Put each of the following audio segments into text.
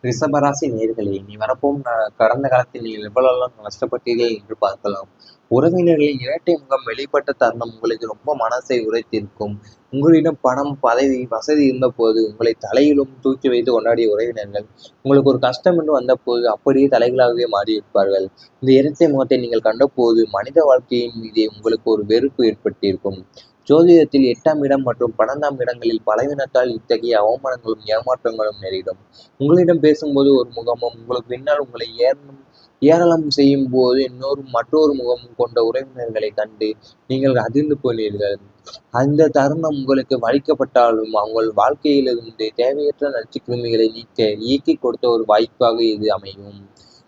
ரிஷபராசி நேயர்களே, இனி வரப்போகும் கடந்த காலத்தில் நீங்கள் எவ்வளவெல்லாம் கஷ்டப்பட்டீர்கள் என்று பார்க்கலாம். உறவினர்களின் இரட்டை முகம் வெளிப்பட்ட தருணம் உங்களுக்கு ரொம்ப மனசை உடைத்திருக்கும். உங்களிடம் பணம், பதவி, வசதி இருந்தபோது உங்களை தலையிலும் தூக்கி வைத்து கொண்டாடிய உறவினர்கள், உங்களுக்கு ஒரு கஷ்டம் என்று வந்தபோது அப்படியே தலைகளாகவே மாறியிருப்பார்கள். இந்த இரட்டை முகத்தை நீங்கள் கண்டபோது மனித வாழ்க்கையின் மீதே உங்களுக்கு ஒரு வெறுப்பு ஏற்பட்டிருக்கும். ஜோதிடத்தில் 8ஆம் இடம் மற்றும் 12ஆம் இடங்களில் பலவீனத்தால் இத்தகைய அவமானங்களும் ஏமாற்றங்களும் நேரிடும். உங்களிடம் பேசும்போது ஒரு முகமும், உங்களுக்கு பின்னால் உங்களை ஏளனம் செய்யும் போது மற்றொரு முகமும் கொண்ட உறவினர்களை கண்டு நீங்கள் அதிர்ந்து போனீர்கள். அந்த தருணம் உங்களுக்கு வலிக்கப்பட்டாலும் உங்கள் வாழ்க்கையிலிருந்து தேவையற்ற நச்சுக்கிருமிகளை இயக்கிக் கொடுத்த ஒரு வாய்ப்பாக இது அமையும்.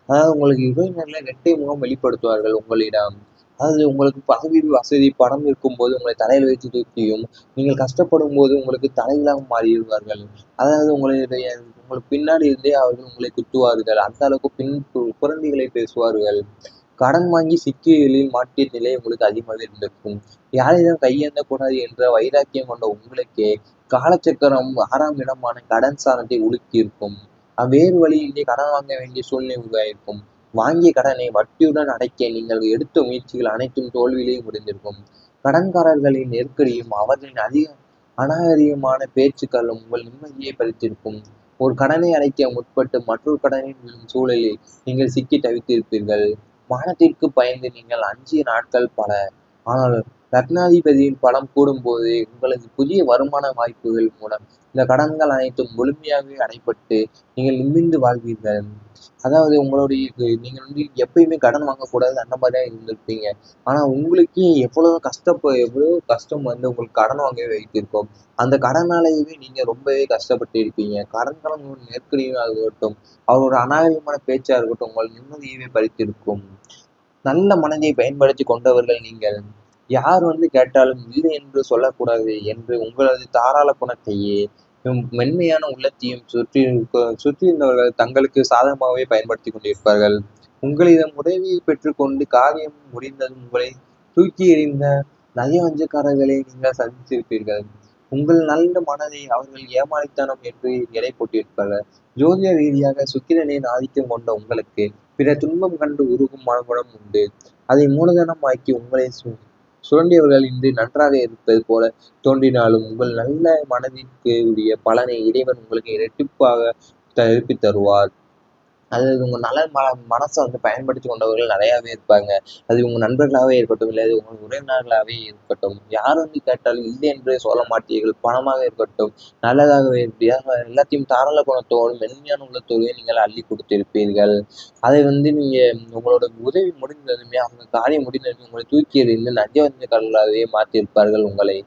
அதாவது உங்களுக்கு உறவினர்கள் இரட்டை முகம் வெளிப்படுத்துவார்கள் உங்களிடம். அதாவது உங்களுக்கு பதவி, வசதி, பணம் இருக்கும்போது உங்களை தலையில வைத்து தூக்கியும், நீங்கள் கஷ்டப்படும்போது உங்களுக்கு தலைகீழாக மாறிடுவார்கள். அதாவது உங்களுக்கு பின்னாடி இருந்தே அவர்கள் உங்களை குத்துவார்கள். அந்த அளவுக்கு புரண்டிகளை பேசுவார்கள். கடன் வாங்கி சிக்கியலில் மாட்டிய நிலை உங்களுக்கு அதிகமாக இருந்திருக்கும். யாரையும் கையேந்தக்கூடாது என்ற வைராக்கியம் கொண்ட உங்களுக்கே காலச்சக்கரம் 6ஆம் இடமான கடன் ஸ்தானத்தை உலுக்கியிருக்கும். வேறு வழியின்றி கடன் வாங்க வேண்டிய சூழ்நிலை உருவாயிருக்கும். வாங்கிய கடனை வட்டியுடன் அடைக்க நீங்கள் எடுத்த முயற்சிகள் அனைத்தும் தோல்வியிலேயே முடிந்திருக்கும். கடன்காரர்களின் நெருக்கடியும் அவர்களின் அநாகரிகமான பேச்சுக்களும் உங்கள் நிம்மதியை பறித்திருக்கும். ஒரு கடனை அடைக்க முற்பட்டு மற்றொரு கடனில் விழும் சூழலில் நீங்கள் சிக்கி தவித்திருப்பீர்கள். மானத்திற்கு பயந்து நீங்கள் அஞ்சிய நாட்கள் பல. ஆனால் லக்னாதிபதியின் பலம் கூடும்போது உங்களது புதிய வருமான வாய்ப்புகள் மூலம் இந்த கடன்கள் அனைத்தும் முழுமையாகவே அடைபட்டு நீங்கள் நிமிர்ந்து வாழ்வீர்கள். அதாவது நீங்கள் எப்பயுமே கடன் வாங்கக்கூடாது அந்த மாதிரி தான் இருந்திருப்பீங்க. ஆனா உங்களுக்கே எவ்வளவு கஷ்டம் வந்து உங்களுக்கு கடன் வாங்க வைத்திருக்கும். அந்த கடனாலேயே நீங்க ரொம்பவே கஷ்டப்பட்டு இருப்பீங்க. கடன்காரங்களோட நெருக்கடியாக இருக்கட்டும், அவரோட அநாகரிகமான பேச்சா இருக்கட்டும், உங்கள் நிம்மதியவே பறித்திருக்கும். நல்ல மனதை பயன்படுத்தி கொண்டவர்கள் நீங்கள். யார் வந்து கேட்டாலும் இல்லை என்று சொல்லக்கூடாது என்று உங்களது தாராள குணத்தையே மென்மையான உள்ளத்தையும் சுற்றியிருந்தவர்கள் தங்களுக்கு சாதகமாகவே பயன்படுத்தி கொண்டிருப்பார்கள். உங்களிடம் உதவியை பெற்றுக்கொண்டு காரியம் முடிந்ததும் உங்களை தூக்கி எறிந்த நயவஞ்சக்காரர்களை நீங்கள் சந்தித்திருப்பீர்கள். உங்கள் நல்ல மனதை அவர்கள் ஏமாளித்தனம் என்று எடை போட்டிருப்பார்கள். ஜோதிட ரீதியாக சுக்கிரனின் ஆதிக்கம் கொண்ட உங்களுக்கு பிற துன்பம் கண்டு உருகும் மனகுணம் உண்டு. அதை மூலதனமாக்கி உங்களை சுரண்டியவர்கள் இன்று நன்றாக இருப்பது போல தோன்றினாலும் உங்கள் நல்ல மனதிற்கு உரிய பலனை இறைவன் உங்களுக்கு இரட்டிப்பாக திருப்பி தருவார். அது உங்க நல்ல மனசை வந்து பயன்படுத்தி கொண்டவர்கள் நிறையாவே இருப்பாங்க. அது உங்க நண்பர்களாகவே இருக்கட்டும், இல்லை அது உங்கள் உறவினர்களாகவே இருக்கட்டும். யார் வந்து கேட்டாலும் இல்லை என்று சொல்ல மாட்டீர்கள். பணமாக இருக்கட்டும், நல்லதாகவே எல்லாத்தையும் தாராள குணத்தோடும் மென்மையான உள்ளத்தோடையும் நீங்கள் அள்ளி கொடுத்திருப்பீர்கள். அதை வந்து நீங்க உங்களோட உதவி முடிந்ததுமே அவங்க காரியம் முடிந்ததுமே உங்களை தூக்கி எறிந்து நஞ்சவஞ்சகர்களாகவே மாற்றியிருப்பார்கள் உங்களை.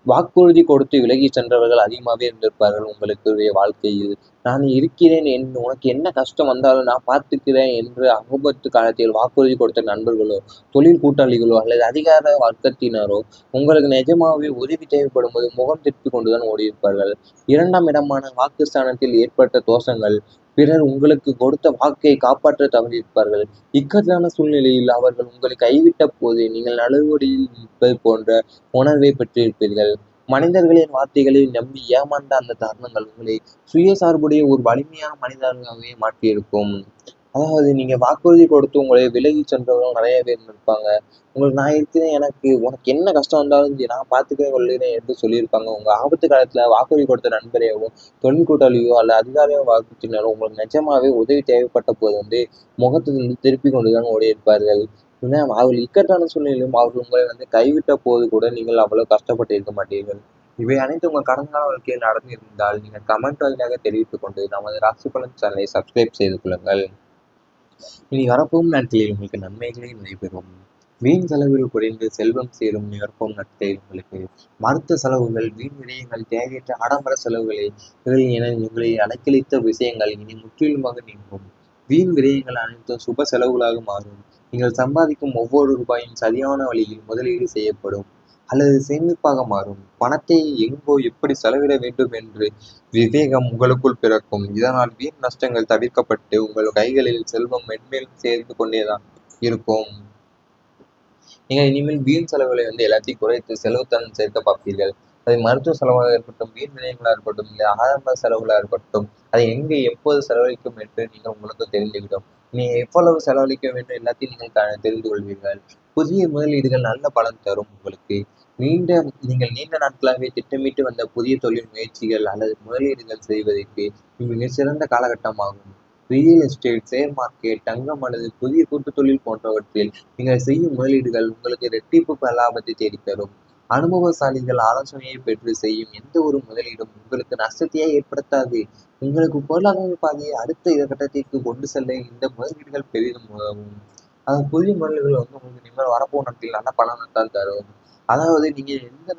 வாக்குறுதி கொடுத்து விலகி சென்றவர்கள் அதிகமாகவே இருந்திருப்பார்கள் உங்களுக்கு வாழ்க்கையில். நான் இருக்கிறேன், உனக்கு என்ன கஷ்டம் வந்தாலும் நான் பார்த்துக்கிறேன் என்று ஆபத்து காலத்தில் வாக்குறுதி கொடுத்த நண்பர்களோ, தொழில் கூட்டாளிகளோ அல்லது அதிகார வர்க்கத்தினரோ உங்களுக்கு நிஜமாகவே உதவி தேவைப்படும் போது முகம் திருப்பி கொண்டுதான் ஓடியிருப்பார்கள். 2ஆம் இடமான வாக்குஸ்தானத்தில் ஏற்பட்ட தோஷங்கள் பிறர் உங்களுக்கு கொடுத்த வாக்கை காப்பாற்ற தவறியிருப்பார்கள். இக்கட்டான சூழ்நிலையில் அவர்கள் உங்களை கைவிட்ட போது நீங்கள் நடுவடியில் நிற்பது போன்ற உணர்வை பெற்றிருப்பீர்கள். மனிதர்களின் வார்த்தைகளை நம்பி ஏமாந்த அந்த தருணங்கள் உங்களை சுயசார்புடைய ஒரு வலிமையான மனிதர்களாகவே மாற்றியிருக்கும். அதாவது நீங்க வாக்குறுதி கொடுத்து உங்களை விலகி சென்றவர்கள் நிறைய பேர் இருந்திருப்பாங்க. உங்களுக்கு நான் இருக்கிறேன், உனக்கு என்ன கஷ்டம் வந்தாலும் நான் பார்த்துக்கிறேன் கொள்கிறேன் என்று சொல்லியிருப்பாங்க. உங்க ஆபத்து காலத்துல வாக்குறுதி கொடுத்த நண்பரையோ, தொழில் கூட்டாளியோ அல்ல அதிகாரியோ வாக்குறுதியினரோ உங்களுக்கு நிஜமாவே உதவி தேவைப்பட்ட போது வந்து முகத்திலிருந்து திருப்பி கொண்டுதான் ஓடியிருப்பார்கள். ஏன்னா அவர்கள் இக்கட்டான சூழ்நிலையிலும் அவர்கள் உங்களை வந்து கைவிட்ட போது கூட நீங்கள் அவ்வளவு கஷ்டப்பட்டு இருக்க மாட்டீர்கள். இவை அனைத்து உங்கள் கடந்த வாழ்க்கையில் நடந்திருந்தால் நீங்கள் கமெண்ட் வாயிலாக தெரிவித்துக் கொண்டு நமது ராசி பலன் சேனலை சப்ஸ்கிரைப் செய்து கொள்ளுங்கள். இனி வரப்போகும் நாட்களில் உங்களுக்கு நன்மைகளே நடைபெறும். வீண் செலவில் குறைந்து செல்வம் சேரும் வரப்போகும் நாட்களில் உங்களுக்கு மருத்துவ செலவுகள், வீண் விரயங்கள், தேவையற்ற ஆடம்பர செலவுகளை என உங்களை அலைக்கழித்த விஷயங்கள் இனி முற்றிலுமாக நீங்கும். வீண் விரயங்கள் அனைத்தும் சுப செலவுகளாக மாறும். நீங்கள் சம்பாதிக்கும் ஒவ்வொரு ரூபாயும் சரியான வழியில் முதலீடு செய்யப்படும் அல்லது சேமிப்பாக மாறும். பணத்தை எங்கோ எப்படி செலவிட வேண்டும் என்று விவேகம் உங்களுக்குள் பிறக்கும். இதனால் வீண் நஷ்டங்கள் தவிர்க்கப்பட்டு உங்கள் கைகளில் செல்வம் மென்மேலும் சேர்ந்து கொண்டேதான் இருக்கும். நீங்கள் இனிமேல் வீண் செலவுகளை வந்து எல்லாத்தையும் குறைத்து செலவுத்தனம் சேர்க்க பார்ப்பீர்கள். அது மருத்துவ செலவாக இருக்கட்டும், வீண் விரயங்களா இருக்கட்டும், இல்லை ஆடம்பர செலவுகளா இருக்கட்டும், அதை எங்கே எப்போது செலவழிக்கும் என்று நீங்கள் உங்களுக்கு தெரிந்துவிடும். நீ எவ்வளவு செலவழிக்க வேண்டும் எல்லாத்தையும் நீங்கள் தெரிந்து கொள்வீர்கள். புதிய முதலீடுகள் நல்ல பலன் தரும் உங்களுக்கு. நீங்கள் நீண்ட நாட்களாகவே திட்டமிட்டு வந்த புதிய தொழில் முயற்சிகள் அல்லது முதலீடுகள் செய்வதற்கு மிகச்சிறந்த காலகட்டமாகும். ரியல் எஸ்டேட், ஷேர் மார்க்கெட், தங்கம் அல்லது புதிய கூட்டுத் தொழில் போன்றவற்றில் நீங்கள் செய்யும் முதலீடுகள் உங்களுக்கு இரட்டிப்பு லாபத்தை தேடித்தரும். அனுபவசாலிகள் ஆலோசனையை பெற்று செய்யும் எந்த ஒரு முதலீடும் உங்களுக்கு நஷ்டத்தையே ஏற்படுத்தாது. உங்களுக்கு பொருளாதார பாதையை அடுத்த கட்டத்திற்கு கொண்டு செல்ல இந்த முதலீடுகள் பெரிதும் உதவும். புதிய முதலீடுகள் உங்களுக்கு இனிமேல் வரப்போகும் நாட்களில் நல்ல பலனைத்தான் தரும். அதாவது நீங்க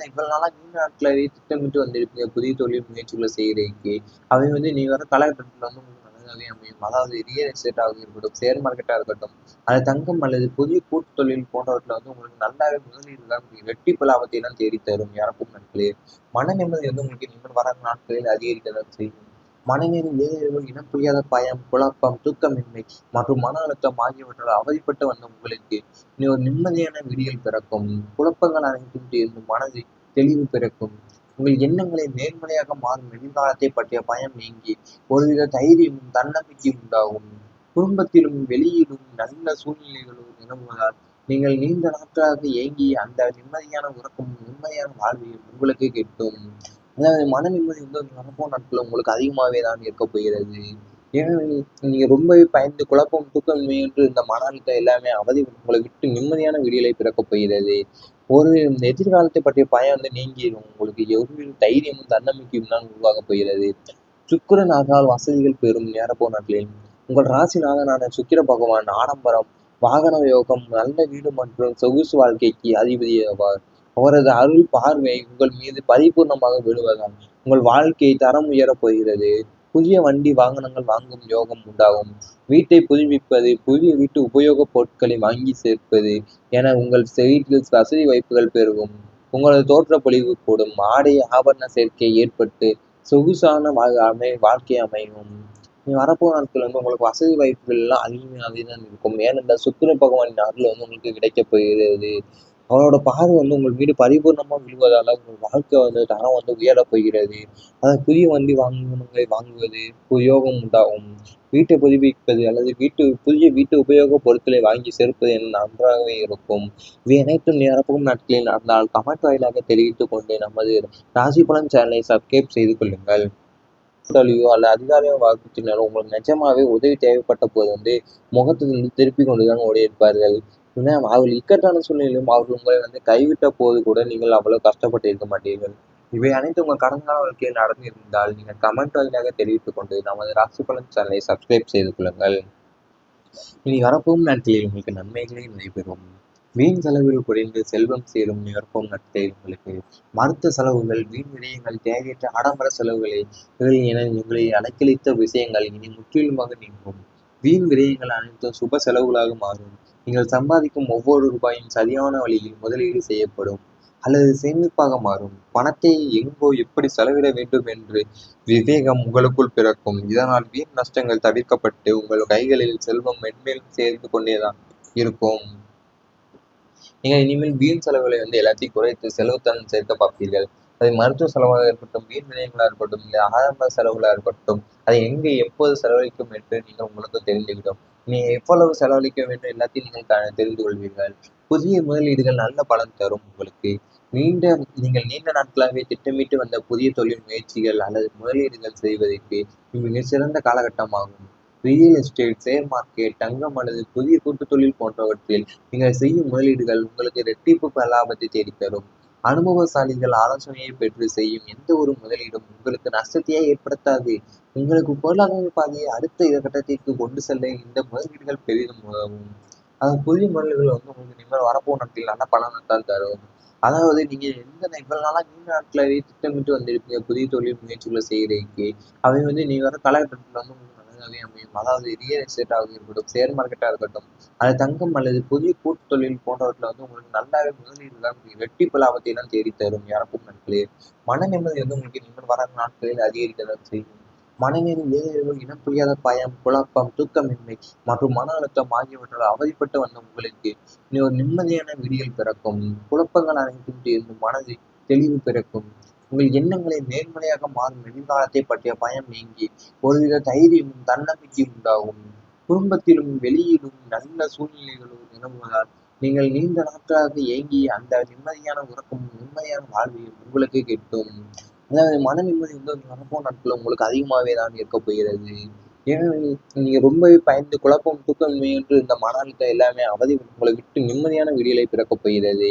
இவ்வளவு நாளா நீண்ட நாட்களாவே திட்டமிட்டு வந்திருப்பீங்க புதிய தொழில் முயற்சிகளை செய்யறதுக்கு. அவை நீ வர காலகட்டத்துல உங்களுக்கு நல்லதாவே அமையும். அதாவது ரியல் எஸ்டேட்டாக இருக்கட்டும், ஷேர் மார்க்கெட்டா இருக்கட்டும், அது தங்கம் அல்லது புதிய கூட்டு தொழில் போன்றவற்றில் உங்களுக்கு நல்லாவே முதலீடுதான் இரட்டிப்பு லாபத்தை எல்லாம் தேடித் தரும் இறக்கும் நாட்களே. மன நிம்மதி உங்களுக்கு இனிமேல் வர நாட்களில் அதிகரிக்கதான் செய்யும். மனநிலை ஏதேனும் இனம் புரியாத பயம், குழப்பம், தூக்கமின்மை மற்றும் மன அழுத்தம் ஆகியவற்றால் அவதிப்பட்டு வந்த உங்களுக்கு இனி ஒரு நிம்மதியான விடியல் பிறக்கும். குழப்பங்கள் அனைத்தும் தீர்ந்து மனதில் தெளிவு பிறக்கும். உங்கள் எண்ணங்களை நேர்மறையாக மாறும் எதிர்காலத்தை பற்றிய பயம் நீங்கி ஒருவித தைரியமும் தன்னம்பிக்கையும் உண்டாகும். குடும்பத்திலும் வெளியிலும் நல்ல சூழ்நிலைகளும் நிலவுவதால் நீங்கள் நீண்ட நாட்களாக ஏங்கி அந்த நிம்மதியான உறக்கமும் நிம்மதியான வாழ்வையும் உங்களுக்கு கிட்டும். அதாவது மன நிம்மதி வரப்போன நாட்கள் உங்களுக்கு அதிகமாகவே தான் இருக்க போகிறது. ஏனெனில் நீங்க ரொம்பவே பயந்து குழப்பம், தூக்கமின்மை என்று இந்த மன அழுத்தம் எல்லாமே உங்களை விட்டு நிம்மதியான விடியலை பிறக்கப் போகிறது. ஒரு எதிர்காலத்தை பற்றிய பயம் நீங்கிடும். உங்களுக்கு ஒரு தைரியமும் தன்னம்பிக்கையும் தான் உருவாகப் போகிறது. சுக்கிரன் ஆகால் வசதிகள் பெறும் நேரப்போ நாட்களில் உங்கள் ராசிநாதனான சுக்கிர பகவான் ஆடம்பரம், வாகன யோகம், நல்ல வீடு மற்றும் சொகுசு வாழ்க்கைக்கு அதிபதி ஆவார். அவரது அருள் பார்வை உங்கள் மீது பரிபூர்ணமாக விழுவதால் உங்கள் வாழ்க்கை தரம் உயரப் போகிறது. புதிய வண்டி வாகனங்கள் வாங்கும் யோகம் உண்டாகும். வீட்டை புதுப்பிப்பது, புதிய வீட்டு உபயோகப் பொருட்களை வாங்கி சேர்ப்பது என உங்கள் வீட்டில் வசதி வாய்ப்புகள் பெருகும். உங்களது தோற்ற பொலிவு கூடும். ஆடை ஆபரண சேர்க்கை ஏற்பட்டு சொகுசான வாழ்க்கை அமையும். வரப்போகிற நாட்கள் உங்களுக்கு வசதி வாய்ப்புகள் எல்லாம் அதிகமாகவே தான் இருக்கும். ஏனென்றால் சுக்கிர பகவானின் அருள் உங்களுக்கு கிடைக்கப் போகிறது. அவரோட பார்வை உங்கள் மீது பரிபூர்ணமா விழுவதால உங்கள் வாழ்க்கை தரம் உயரப் போகிறது. அதாவது புதிய வண்டி வாங்குவது யோகம் உண்டாகும். வீட்டை புதுப்பிப்பது அல்லது புதிய வீட்டு உபயோகப் பொருட்களை வாங்கி சேர்ப்பது என நன்றாகவே இருக்கும். இவை அனைத்தும் நிரப்பும் நாட்களில் நடந்தால் கமெண்ட் வாயிலாக தெரிவித்துக் கொண்டு நமது ராசி பலன் சேனலை சப்ஸ்கிரைப் செய்து கொள்ளுங்கள். அல்ல அதிகாரியாக வாக்குத்தினாலும் உங்களுக்கு நிஜமாவே உதவி தேவைப்பட்ட போது முகத்திலிருந்து திருப்பி கொண்டுதான் ஓடி இருப்பார்கள். ஏன்னா அவர்கள் இக்கட்டான சூழ்நிலையிலும் அவர்கள் உங்களை கைவிட்ட போது கூட நீங்கள் அவ்வளவு கஷ்டப்பட்டு இருக்க மாட்டீர்கள். இவை அனைத்து உங்கள் கடந்த கால வாழ்க்கையில் நடந்திருந்தால் நீங்கள் கமெண்ட் வாயிலாக தெரிவித்துக் கொண்டு நமது ராசி பலன் சேனலை சப்ஸ்கிரைப் செய்து கொள்ளுங்கள். இனி வரப்போகும் நாட்களில் உங்களுக்கு நன்மைகளே நடைபெறும். வீண் செலவில் குறைந்து செல்வம் சேரும் நிகழ்ப்போம் நாட்களில் உங்களுக்கு மருத்துவ செலவுகள், வீண் விரயங்கள், தேவையற்ற ஆடம்பர செலவுகளை என உங்களை அலைக்கழித்த விஷயங்கள் இனி முற்றிலுமாக நீங்கும். வீண் விரயங்கள் அனைத்தும் சுப செலவுகளாக மாறும். நீங்கள் சம்பாதிக்கும் ஒவ்வொரு ரூபாயும் சரியான வழியில் முதலீடு செய்யப்படும் அல்லது சேமிப்பாக மாறும். பணத்தை எங்கோ எப்படி செலவிட வேண்டும் என்று விவேகம் உங்களுக்குள் பிறக்கும். இதனால் வீண் நஷ்டங்கள் தவிர்க்கப்பட்டு உங்கள் கைகளில் செல்வம் மென்மேலும் சேர்ந்து கொண்டேதான் இருக்கும். நீங்கள் இனிமேல் வீண் செலவுகளை எல்லாத்தையும் குறைத்து செலவுத்தன் சேர்க்க பார்ப்பீர்கள். அது மருத்துவ செலவாக இருக்கட்டும், வீண் விரயங்களாக இருக்கட்டும், இல்லை ஆடம்பர செலவுகளாக இருக்கட்டும், அதை எங்கே எப்போது செலவழிக்கும் என்று நீங்கள் உங்களுக்கு தெரிந்துவிடும். நீ எவ்வளவு செலவழிக்க வேண்டும் எல்லாத்தையும் நீங்கள் தெரிந்து கொள்வீர்கள். புதிய முதலீடுகள் நல்ல பலன் தரும் உங்களுக்கு. நீங்கள் நீண்ட நாட்களாகவே திட்டமிட்டு வந்த புதிய தொழில் முயற்சிகள் அல்லது முதலீடுகள் செய்வதற்கு மிகச்சிறந்த காலகட்டமாகும். ரியல் எஸ்டேட், ஷேர் மார்க்கெட், தங்கம் அல்லது புதிய கூட்டுத் தொழில் போன்றவற்றில் நீங்கள் செய்யும் முதலீடுகள் உங்களுக்கு இரட்டிப்பு லாபத்தை தேடித்தரும். அனுபவசாலிகள் ஆலோசனையை பெற்று செய்யும் எந்த ஒரு முதலீடும் உங்களுக்கு நஷ்டத்தையே ஏற்படுத்தாது. உங்களுக்கு பொருளாதார பாதையை அடுத்த கட்டத்திற்கு கொண்டு செல்ல இந்த முதலீடுகள் பெரிதும் உதவும். புதிய முதலீடுகள் உங்களுக்கு இனிமேல் வரப்போகும் நாட்களில் நல்ல பலனைத்தான் தரும். அதாவது நீங்க இவ்வளவு நாளா நீண்ட நாட்களாகவே திட்டமிட்டு வந்திருப்பீங்க புதிய தொழில் முயற்சிகளை செய்யறதுக்கு. அவை நீ வர காலகட்டத்தில் உங்களுக்கு நல்லதாகவே அமையும். அதாவது ரியல் எஸ்டேட்டாக இருக்கட்டும், ஷேர் மார்க்கெட்டா இருக்கட்டும், அது தங்கம் அல்லது புதிய கூட்டு தொழில் போன்றவற்றில் உங்களுக்கு நல்லாவே முதலீடுதான் இரட்டிப்பு லாபத்தை தான் தேடித்தரும் இறக்கும் நாட்களே. மன நிம்மதி உங்களுக்கு இனிமேல் வர நாட்களில் அதிகரிக்கதான் செய்யும். மனநிலை ஏதேனும் இனம் புரியாத பயம், குழப்பம், தூக்கமின்மை மற்றும் மன அழுத்தம் ஆகியவற்றால் அவதிப்பட்டு வந்த உங்களுக்கு இனி ஒரு நிம்மதியான விடியல் பிறக்கும். குழப்பங்கள் அனைத்தும் தீர்ந்து மனதில் தெளிவு பிறக்கும். உங்கள் எண்ணங்களை நேர்மறையாக மாறும் எதிர்காலத்தை பற்றிய பயம் நீங்கி ஒருவித தைரியமும் தன்னம்பிக்கையும் உண்டாகும். குடும்பத்திலும் வெளியிலும் நல்ல சூழ்நிலைகளும் நிலவுவதால் நீங்கள் நீண்ட நாட்களாக ஏங்கிய அந்த நிம்மதியான உறக்கமும் நிம்மதியான வாழ்வையும் உங்களுக்கு கிட்டும். அதாவது மன நிம்மதி வந்து வரப்போன நாட்கள் உங்களுக்கு அதிகமாகவே தான் இருக்க போகிறது. ஏனெனில் நீங்க ரொம்பவே பயந்து குழப்பம் தூக்கமின்மை என்று இந்த மன அழுத்தம் எல்லாமே அவதி உங்களை விட்டு நிம்மதியான விடியலை பிறக்கப் போகிறது.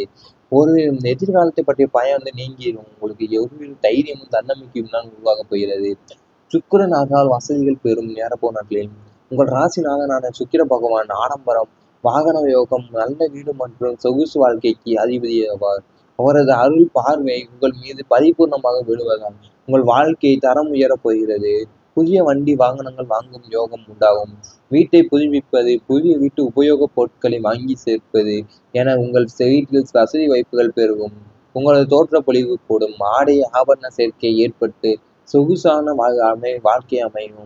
ஒரு எதிர்காலத்தை பற்றிய பயம் வந்து நீங்கிரும். உங்களுக்கு எவ்வளவு தைரியமும் தன்னம்பிக்கையும் தான் உருவாகப் போகிறது. சுக்கிரன் ஆகால் வசதிகள் பெறும் நேரப்போர் நாட்களில் உங்கள் ராசிநாதனான சுக்கிர பகவான் ஆடம்பரம், வாகன யோகம், நல்ல வீடு மற்றும் சொகுசு வாழ்க்கைக்கு அதிபதியாவார். அவரது அருள் பார்வை உங்கள் மீது பரிபூர்ணமாக விழுவதால் உங்கள் வாழ்க்கை தரம் உயரப் போகிறது. புதிய வண்டி வாகனங்கள் வாங்கும் யோகம் உண்டாகும். வீட்டை புதுப்பிப்பது, புதிய வீட்டு உபயோகப் பொருட்களை வாங்கி சேர்ப்பது என உங்கள் வீட்டில் வசதி வாய்ப்புகள் பெருகும். உங்களது தோற்றப்பொழிவு கூடும். ஆடை ஆபரண சேர்க்கை ஏற்பட்டு சொகுசான வாழ்க்கை அமையும்.